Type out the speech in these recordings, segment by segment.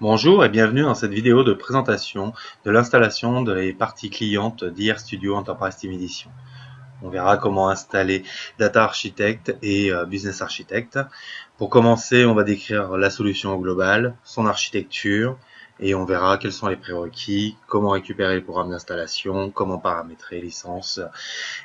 Bonjour et bienvenue dans cette vidéo de présentation de l'installation des parties clientes d'IR Studio Enterprise Team Edition. On verra comment installer Data Architect et Business Architect. Pour commencer, on va décrire la solution au global, son architecture, et on verra quels sont les prérequis, comment récupérer le programme d'installation, comment paramétrer les licences,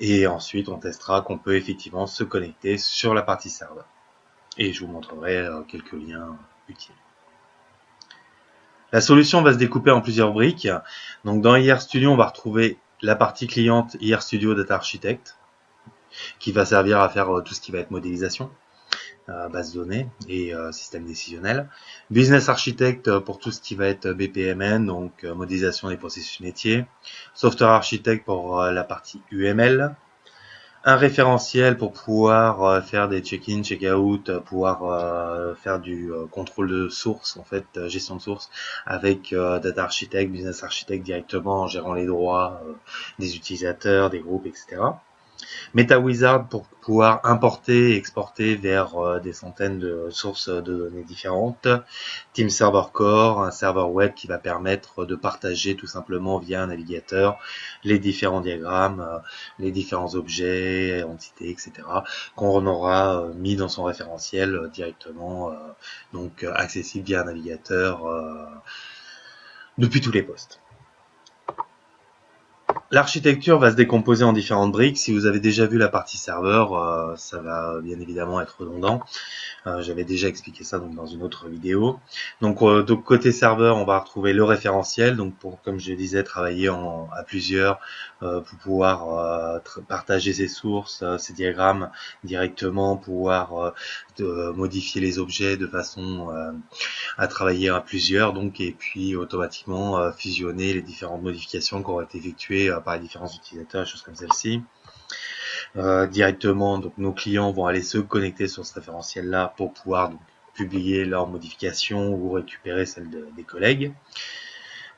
et ensuite on testera qu'on peut effectivement se connecter sur la partie serveur. Et je vous montrerai quelques liens utiles. La solution va se découper en plusieurs briques. Donc dans IR Studio, on va retrouver la partie cliente IR Studio Data Architect, qui va servir à faire tout ce qui va être modélisation, base de données et système décisionnel. Business Architect pour tout ce qui va être BPMN, donc modélisation des processus métiers. Software Architect pour la partie UML. Un référentiel pour pouvoir faire des check-in, check-out, pouvoir faire du contrôle de source, en fait, gestion de source, avec Data Architect, Business Architect directement en gérant les droits des utilisateurs, des groupes, etc. MetaWizard pour pouvoir importer et exporter vers des centaines de sources de données différentes. Team Server Core, un serveur web qui va permettre de partager tout simplement via un navigateur les différents diagrammes, les différents objets, entités, etc. qu'on aura mis dans son référentiel directement, donc accessible via un navigateur depuis tous les postes. L'architecture va se décomposer en différentes briques. Si vous avez déjà vu la partie serveur, ça va bien évidemment être redondant. J'avais déjà expliqué ça donc dans une autre vidéo. Donc côté serveur, on va retrouver le référentiel. Donc pour, comme je disais, travailler à plusieurs pour pouvoir partager ses sources, ses diagrammes directement, pouvoir modifier les objets de façon à travailler à plusieurs, donc et puis automatiquement fusionner les différentes modifications qui auraient été effectuées par les différents utilisateurs, des choses comme celle-ci. Directement, donc nos clients vont aller se connecter sur ce référentiel-là pour pouvoir donc, publier leurs modifications ou récupérer celles des collègues.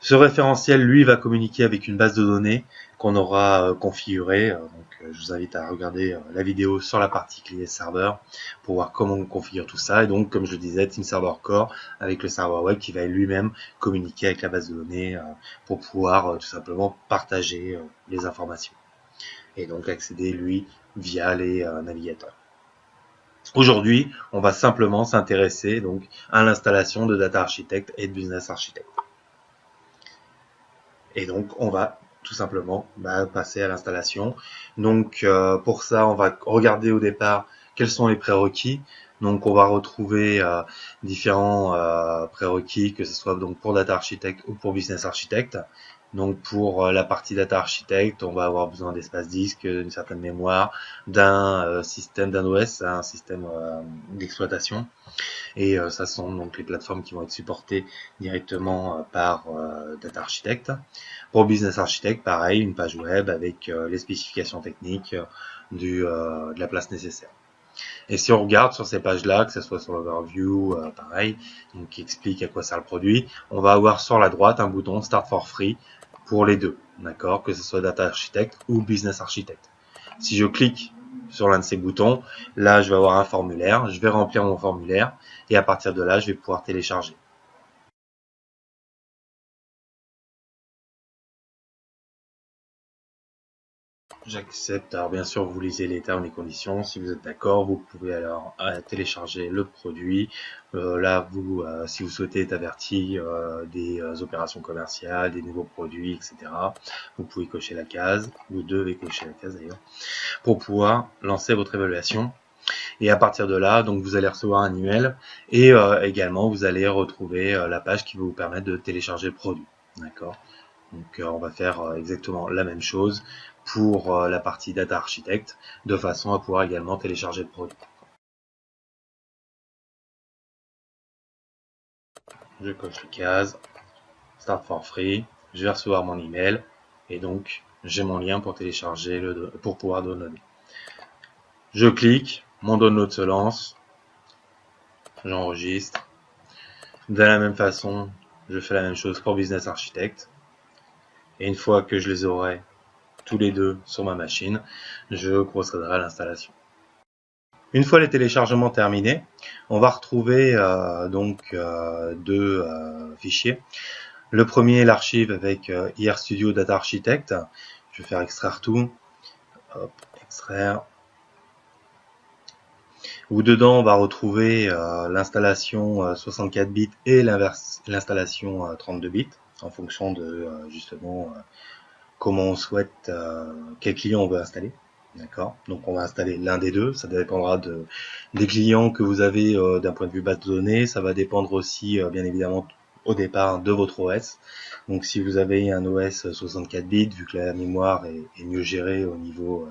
Ce référentiel, lui, va communiquer avec une base de données qu'on aura configurée. Donc, je vous invite à regarder la vidéo sur la partie clé serveur pour voir comment on configure tout ça. Et donc, comme je le disais, Team Server Core avec le serveur web qui va lui-même communiquer avec la base de données pour pouvoir tout simplement partager les informations. Et donc accéder, lui, via les navigateurs. Aujourd'hui, on va simplement s'intéresser donc à l'installation de Data Architect et de Business Architect. Et donc, on va tout simplement passer à l'installation. Donc, pour ça, on va regarder au départ quels sont les prérequis. Donc, on va retrouver différents prérequis, que ce soit donc pour Data Architect ou pour Business Architect. Donc, pour la partie Data Architect, on va avoir besoin d'espace disque, d'une certaine mémoire, d'un système, d'un OS, un système d'exploitation. Et ça sont donc les plateformes qui vont être supportées directement par Data Architect. Pour Business Architect, pareil, une page web avec les spécifications techniques de la place nécessaire. Et si on regarde sur ces pages-là, que ce soit sur l'overview, pareil, donc qui explique à quoi sert le produit, on va avoir sur la droite un bouton Start for Free pour les deux, d'accord, que ce soit Data Architect ou Business Architect. Si je clique sur l'un de ces boutons, là je vais avoir un formulaire, je vais remplir mon formulaire et à partir de là je vais pouvoir télécharger. J'accepte. Alors bien sûr, vous lisez les termes et conditions. Si vous êtes d'accord, vous pouvez alors télécharger le produit. Là, vous, si vous souhaitez être averti des opérations commerciales, des nouveaux produits, etc., vous pouvez cocher la case. Vous devez cocher la case d'ailleurs pour pouvoir lancer votre évaluation. Et à partir de là, donc vous allez recevoir un email et également vous allez retrouver la page qui va vous permettre de télécharger le produit. D'accord. Donc on va faire exactement la même chose pour la partie Data Architect, de façon à pouvoir également télécharger le produit. Je coche les cases, Start for Free, je vais recevoir mon email, et donc j'ai mon lien pour télécharger, pour pouvoir downloader. Je clique, mon download se lance, j'enregistre. De la même façon, je fais la même chose pour Business Architect. Et une fois que je les aurai tous les deux sur ma machine, je procéderai à l'installation. Une fois les téléchargements terminés, on va retrouver deux fichiers. Le premier est l'archive avec IR Studio Data Architect. Je vais faire extraire tout. Hop, extraire. Où dedans on va retrouver l'installation 64 bits et l'installation 32 bits en fonction de justement comment on souhaite, quel client on veut installer. D'accord. Donc on va installer l'un des deux. Ça dépendra des clients que vous avez d'un point de vue base de données. Ça va dépendre aussi bien évidemment au départ de votre OS. Donc si vous avez un OS 64 bits, vu que la mémoire est mieux gérée au niveau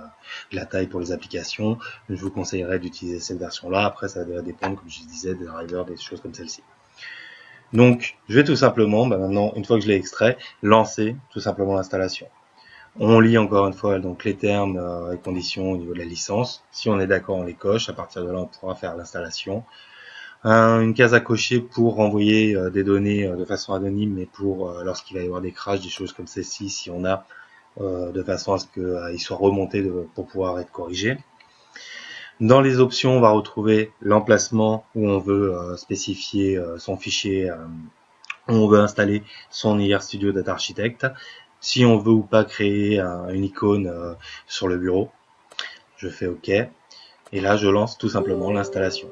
de la taille pour les applications, je vous conseillerais d'utiliser cette version-là. Après ça va dépendre, comme je disais, des drivers, des choses comme celle-ci. Donc je vais tout simplement, maintenant une fois que je l'ai extrait, lancer tout simplement l'installation. On lit encore une fois donc les termes et conditions au niveau de la licence. Si on est d'accord, on les coche. À partir de là, on pourra faire l'installation. Une case à cocher pour renvoyer des données de façon anonyme, mais pour lorsqu'il va y avoir des crashs, des choses comme celle-ci, si on a de façon à ce qu'ils soient remontés pour pouvoir être corrigés. Dans les options, on va retrouver l'emplacement où on veut spécifier son fichier, où on veut installer son IR Studio Data Architect. Si on veut ou pas créer une icône sur le bureau, je fais OK. Et là, je lance tout simplement l'installation.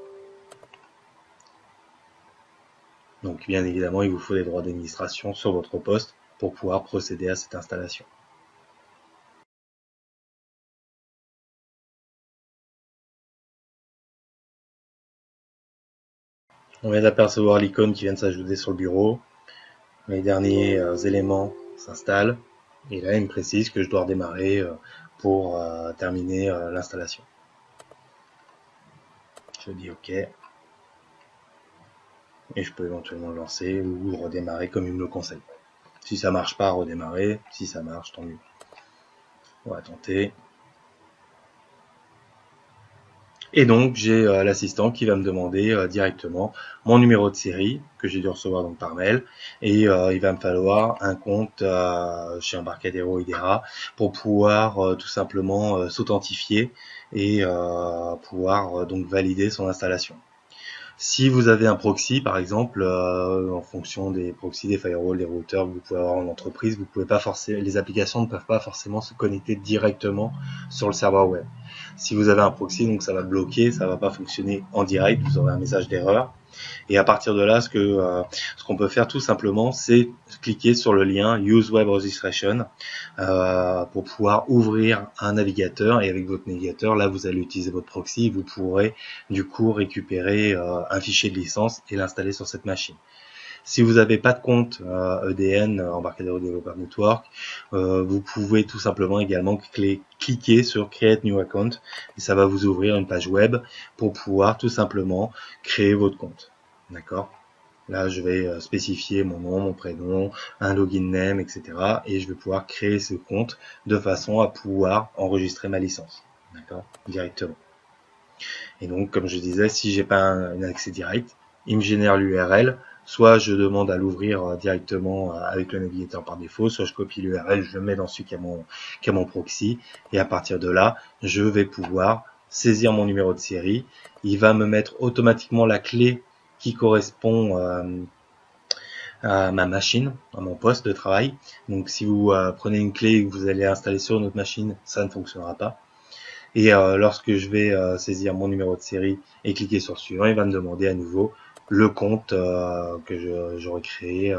Donc, bien évidemment, il vous faut des droits d'administration sur votre poste pour pouvoir procéder à cette installation. On vient d'apercevoir l'icône qui vient de s'ajouter sur le bureau. Les derniers éléments s'installent. Et là, il me précise que je dois redémarrer pour terminer l'installation. Je dis OK. Et je peux éventuellement le lancer ou le redémarrer comme il me le conseille. Si ça marche pas, redémarrer. Si ça marche, tant mieux. On va tenter. Et donc, j'ai l'assistant qui va me demander directement mon numéro de série que j'ai dû recevoir donc par mail. Et il va me falloir un compte chez Embarcadero Idera pour pouvoir tout simplement s'authentifier et pouvoir donc valider son installation. Si vous avez un proxy, par exemple, en fonction des proxys, des firewalls, des routeurs que vous pouvez avoir en entreprise, vous pouvez pas forcément, les applications ne peuvent pas forcément se connecter directement sur le serveur web. Si vous avez un proxy, donc ça va bloquer, ça va pas fonctionner en direct, vous aurez un message d'erreur. Et à partir de là, ce qu'on peut faire tout simplement, c'est cliquer sur le lien Use Web Registration pour pouvoir ouvrir un navigateur. Et avec votre navigateur, là, vous allez utiliser votre proxy. Vous pourrez du coup récupérer un fichier de licence et l'installer sur cette machine. Si vous n'avez pas de compte EDN, Embarcadero Developer Network, vous pouvez tout simplement également cliquer sur Create New Account et ça va vous ouvrir une page web pour pouvoir tout simplement créer votre compte. D'accord ? Là, je vais spécifier mon nom, mon prénom, un login name, etc. Et je vais pouvoir créer ce compte de façon à pouvoir enregistrer ma licence. D'accord ? Directement. Et donc, comme je disais, si j'ai pas un accès direct, il me génère l'URL. Soit je demande à l'ouvrir directement avec le navigateur par défaut, soit je copie l'URL, je le mets dans celui qui a mon proxy, et à partir de là, je vais pouvoir saisir mon numéro de série. Il va me mettre automatiquement la clé qui correspond à ma machine, à mon poste de travail. Donc si vous prenez une clé et que vous allez installer sur une autre machine, ça ne fonctionnera pas. Et lorsque je vais saisir mon numéro de série et cliquer sur suivant, il va me demander à nouveau le compte que j'aurais créé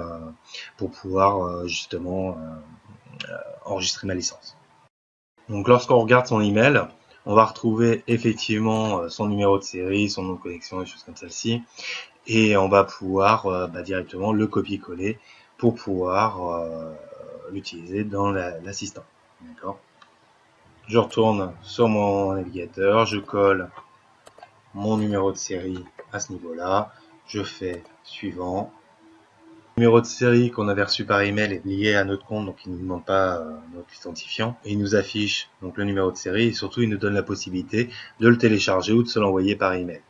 pour pouvoir justement enregistrer ma licence. Donc lorsqu'on regarde son email, on va retrouver effectivement son numéro de série, son nom de connexion, des choses comme celle-ci, et on va pouvoir directement le copier-coller pour pouvoir l'utiliser dans l'assistant. D'accord ? Je retourne sur mon navigateur, je colle mon numéro de série à ce niveau-là, je fais suivant. Le numéro de série qu'on avait reçu par email est lié à notre compte, donc il ne nous demande pas notre identifiant. Et il nous affiche donc le numéro de série et surtout il nous donne la possibilité de le télécharger ou de se l'envoyer par email.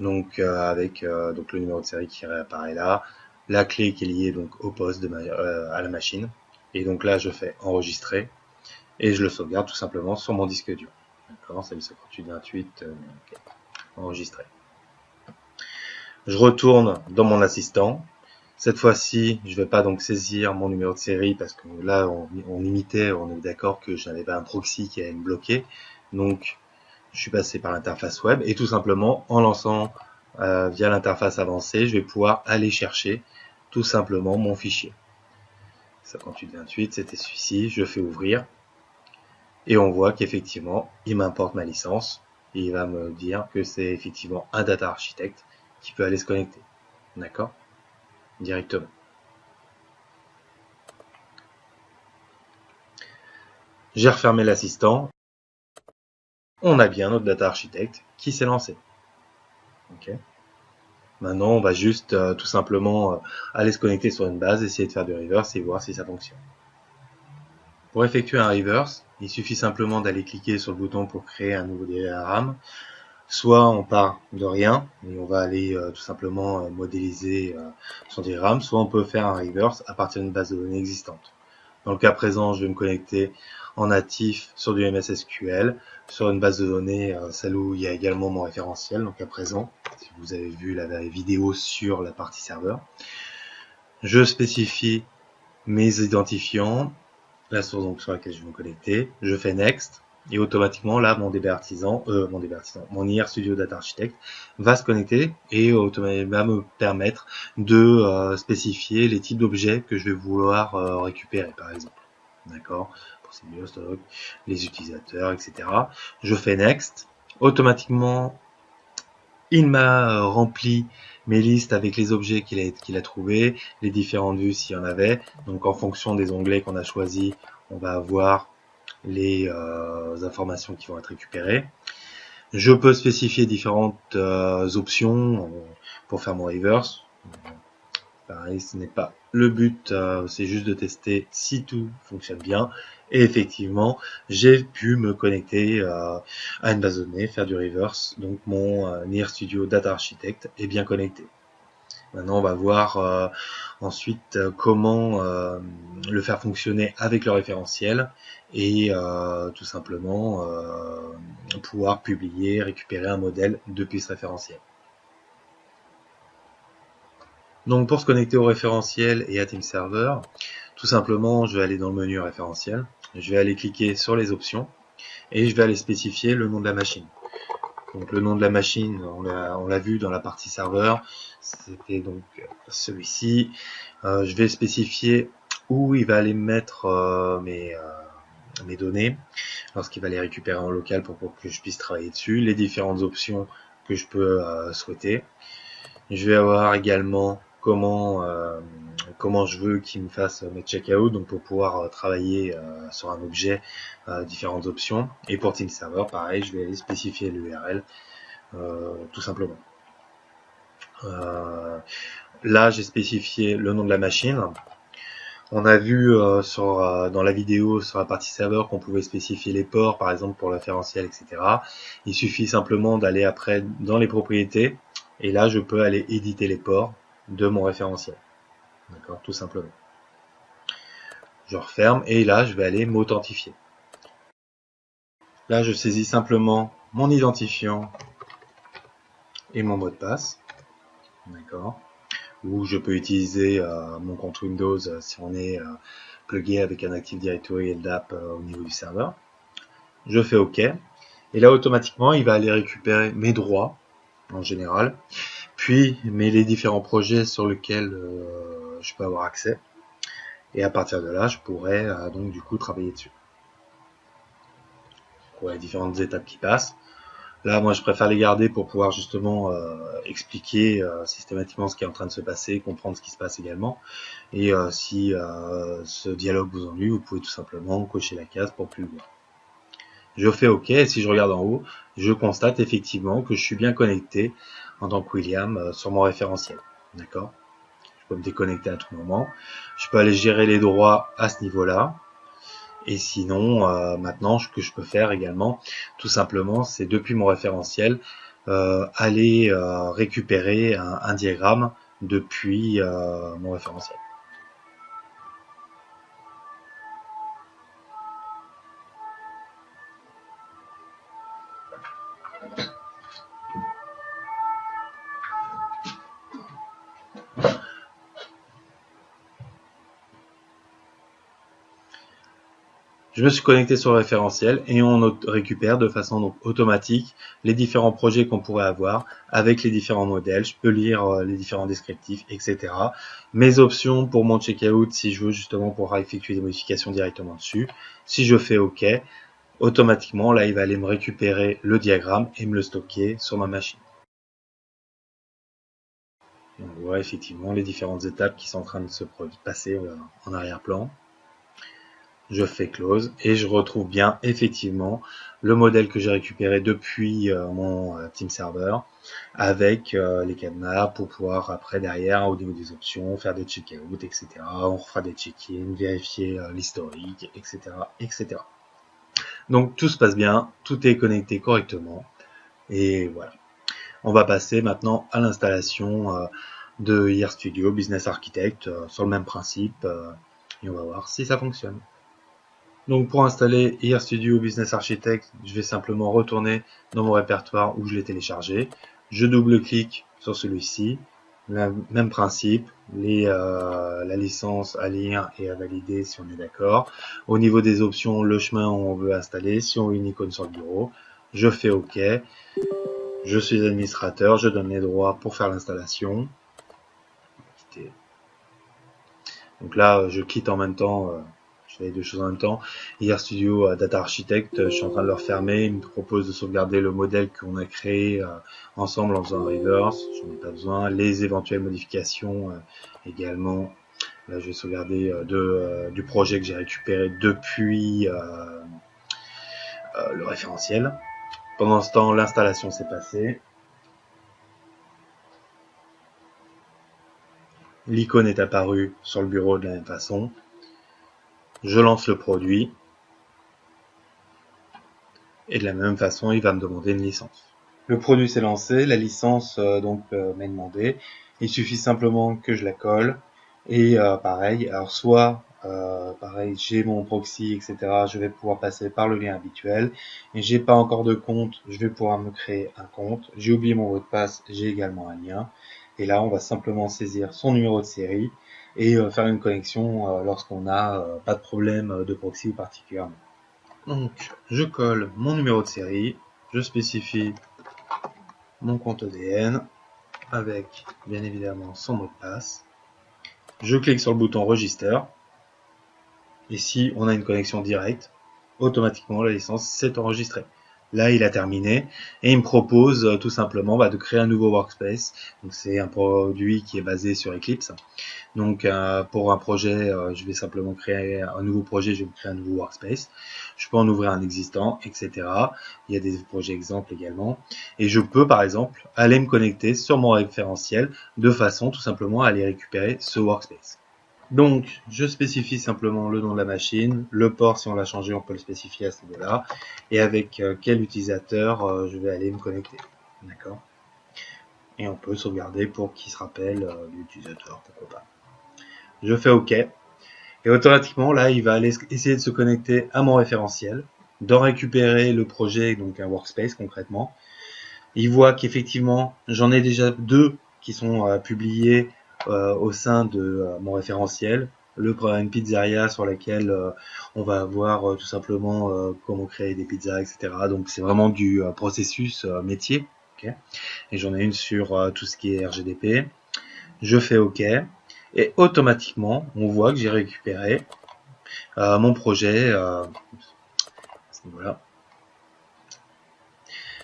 Donc avec donc le numéro de série qui réapparaît là, la clé qui est liée donc au poste à la machine. Et donc là je fais enregistrer et je le sauvegarde tout simplement sur mon disque dur. D'accord, c'est le 5828. Okay. enregistré. Je retourne dans mon assistant. Cette fois-ci, je ne vais pas donc saisir mon numéro de série parce que là, on imitait, on est d'accord que je n'avais pas un proxy qui allait me bloquer. Donc, je suis passé par l'interface web et tout simplement, en lançant via l'interface avancée, je vais pouvoir aller chercher tout simplement mon fichier. 5828, c'était celui-ci, je fais ouvrir et on voit qu'effectivement, il m'importe ma licence et il va me dire que c'est effectivement un data architect qui peut aller se connecter. D'accord ? Directement. J'ai refermé l'assistant. On a bien notre data architect qui s'est lancé. Okay. Maintenant, on va juste tout simplement aller se connecter sur une base, essayer de faire du reverse et voir si ça fonctionne. Pour effectuer un reverse, il suffit simplement d'aller cliquer sur le bouton pour créer un nouveau diagramme. Soit on part de rien et on va aller tout simplement modéliser son diagramme, soit on peut faire un reverse à partir d'une base de données existante. Dans le cas présent, je vais me connecter en natif sur du MS SQL, sur une base de données, celle où il y a également mon référentiel, donc à présent, si vous avez vu la vidéo sur la partie serveur. Je spécifie mes identifiants, la source donc sur laquelle je vais me connecter, je fais Next, et automatiquement là mon IR Studio Data Architect va se connecter et va me permettre de spécifier les types d'objets que je vais vouloir récupérer par exemple. D'accord, procédure, stock, les utilisateurs, etc. Je fais Next, automatiquement il m'a rempli mes listes avec les objets qu'il a trouvés, les différentes vues s'il y en avait. Donc en fonction des onglets qu'on a choisis, on va avoir les informations qui vont être récupérées. Je peux spécifier différentes options pour faire mon reverse. Pareil, ce n'est pas le but, c'est juste de tester si tout fonctionne bien. Et effectivement, j'ai pu me connecter à une base de données, faire du reverse. Donc mon IR Studio Data Architect est bien connecté. Maintenant, on va voir ensuite comment le faire fonctionner avec le référentiel et tout simplement pouvoir publier, récupérer un modèle depuis ce référentiel. Donc pour se connecter au référentiel et à TeamServer, tout simplement je vais aller dans le menu référentiel, je vais aller cliquer sur les options et je vais aller spécifier le nom de la machine. Donc le nom de la machine, on l'a vu dans la partie serveur, c'était donc celui-ci. Je vais spécifier où il va aller mettre mes données lorsqu'il va les récupérer en local pour que je puisse travailler dessus, les différentes options que je peux souhaiter. Je vais avoir également comment je veux qu'il me fasse mes checkout, donc pour pouvoir travailler sur un objet, différentes options. Et pour Team Server, pareil, je vais aller spécifier l'URL tout simplement. Là, j'ai spécifié le nom de la machine. On a vu dans la vidéo sur la partie serveur qu'on pouvait spécifier les ports, par exemple pour le référentiel, etc. Il suffit simplement d'aller après dans les propriétés, et là je peux aller éditer les ports de mon référentiel. D'accord, tout simplement. Je referme et là je vais aller m'authentifier. Là je saisis simplement mon identifiant et mon mot de passe. D'accord. Ou je peux utiliser mon compte Windows si on est plugué avec un Active Directory et LDAP au niveau du serveur. Je fais OK. Et là, automatiquement, il va aller récupérer mes droits, en général, puis les différents projets sur lesquels je peux avoir accès. Et à partir de là, je pourrais donc du coup travailler dessus. Pour les différentes étapes qui passent. Là, moi, je préfère les garder pour pouvoir justement expliquer systématiquement ce qui est en train de se passer, comprendre ce qui se passe également. Et si ce dialogue vous ennuie, vous pouvez tout simplement cocher la case pour plus le voir. Je fais OK, et si je regarde en haut, je constate effectivement que je suis bien connecté en tant que William sur mon référentiel. D'accord ? Je peux me déconnecter à tout moment. Je peux aller gérer les droits à ce niveau-là. Et sinon, maintenant, ce que je peux faire également, tout simplement, c'est depuis mon référentiel, aller récupérer un diagramme depuis mon référentiel. Je me suis connecté sur le référentiel et on récupère de façon donc automatique les différents projets qu'on pourrait avoir avec les différents modèles. Je peux lire les différents descriptifs, etc. Mes options pour mon checkout si je veux justement pouvoir effectuer des modifications directement dessus. Si je fais OK, automatiquement là il va aller me récupérer le diagramme et me le stocker sur ma machine. Et on voit effectivement les différentes étapes qui sont en train de se passer en arrière-plan. Je fais close et je retrouve bien effectivement le modèle que j'ai récupéré depuis mon team server avec les cadenas pour pouvoir après derrière au niveau des options faire des check-out, etc. On refera des check-in, vérifier l'historique, etc., etc. Donc tout se passe bien, tout est connecté correctement et voilà. On va passer maintenant à l'installation de IR Studio Business Architect sur le même principe et on va voir si ça fonctionne. Donc pour installer IR Studio Business Architect, je vais simplement retourner dans mon répertoire où je l'ai téléchargé. Je double-clique sur celui-ci. Même principe, la licence à lire et à valider si on est d'accord. Au niveau des options, le chemin où on veut installer, si on veut une icône sur le bureau, je fais OK. Je suis administrateur, je donne les droits pour faire l'installation. Donc là, je quitte en même temps. Je fais les deux choses en même temps. IR Studio Data Architect, je suis en train de le refermer. Il me propose de sauvegarder le modèle qu'on a créé ensemble en faisant un reverse. J'en ai pas besoin. Les éventuelles modifications également. Là, je vais sauvegarder du projet que j'ai récupéré depuis le référentiel. Pendant ce temps, l'installation s'est passée. L'icône est apparue sur le bureau de la même façon. Je lance le produit. Et de la même façon, il va me demander une licence. Le produit s'est lancé, la licence m'est demandée. Il suffit simplement que je la colle. Et pareil, alors soit pareil, j'ai mon proxy, etc. Je vais pouvoir passer par le lien habituel. Et j'ai pas encore de compte, je vais pouvoir me créer un compte. J'ai oublié mon mot de passe, j'ai également un lien. Et là, on va simplement saisir son numéro de série et faire une connexion lorsqu'on n'a pas de problème de proxy particulièrement. Donc, je colle mon numéro de série, je spécifie mon compte EDN avec bien évidemment son mot de passe. Je clique sur le bouton Register. Et si on a une connexion directe, automatiquement la licence s'est enregistrée. Là, il a terminé et il me propose tout simplement de créer un nouveau workspace. Donc, c'est un produit qui est basé sur Eclipse. Donc, pour un projet, je vais simplement créer un nouveau projet, je vais créer un nouveau workspace. Je peux en ouvrir un existant, etc. Il y a des projets exemples également. Et je peux, par exemple, aller me connecter sur mon référentiel de façon tout simplement à aller récupérer ce workspace. Donc, je spécifie simplement le nom de la machine, le port, si on l'a changé, on peut le spécifier à ce niveau-là, et avec quel utilisateur je vais aller me connecter. D'accord ? Et on peut sauvegarder pour qu'il se rappelle l'utilisateur, pourquoi pas. Je fais OK, et automatiquement, là, il va aller essayer de se connecter à mon référentiel, d'en récupérer le projet, donc un workspace concrètement. Il voit qu'effectivement, j'en ai déjà 2 qui sont publiés au sein de mon référentiel, une pizzeria sur laquelle on va voir tout simplement comment créer des pizzas, etc. Donc c'est vraiment du processus métier. Okay. Et j'en ai une sur tout ce qui est RGDP. Je fais OK. Et automatiquement, on voit que j'ai récupéré mon projet. Voilà.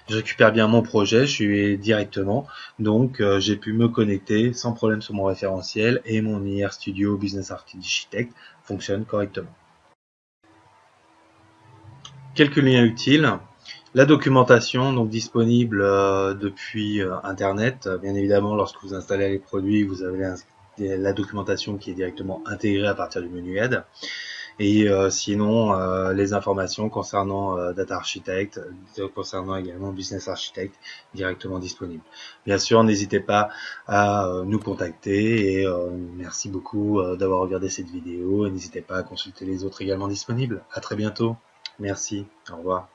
Je récupère bien mon projet, je suis directement, donc j'ai pu me connecter sans problème sur mon référentiel et mon IR Studio Business Architect fonctionne correctement. Quelques liens utiles. La documentation donc disponible depuis Internet. Bien évidemment, lorsque vous installez les produits, vous avez la documentation qui est directement intégrée à partir du menu aide. Et sinon, les informations concernant Data Architect, concernant également Business Architect, directement disponibles. Bien sûr, n'hésitez pas à nous contacter et merci beaucoup d'avoir regardé cette vidéo et n'hésitez pas à consulter les autres également disponibles. À très bientôt. Merci. Au revoir.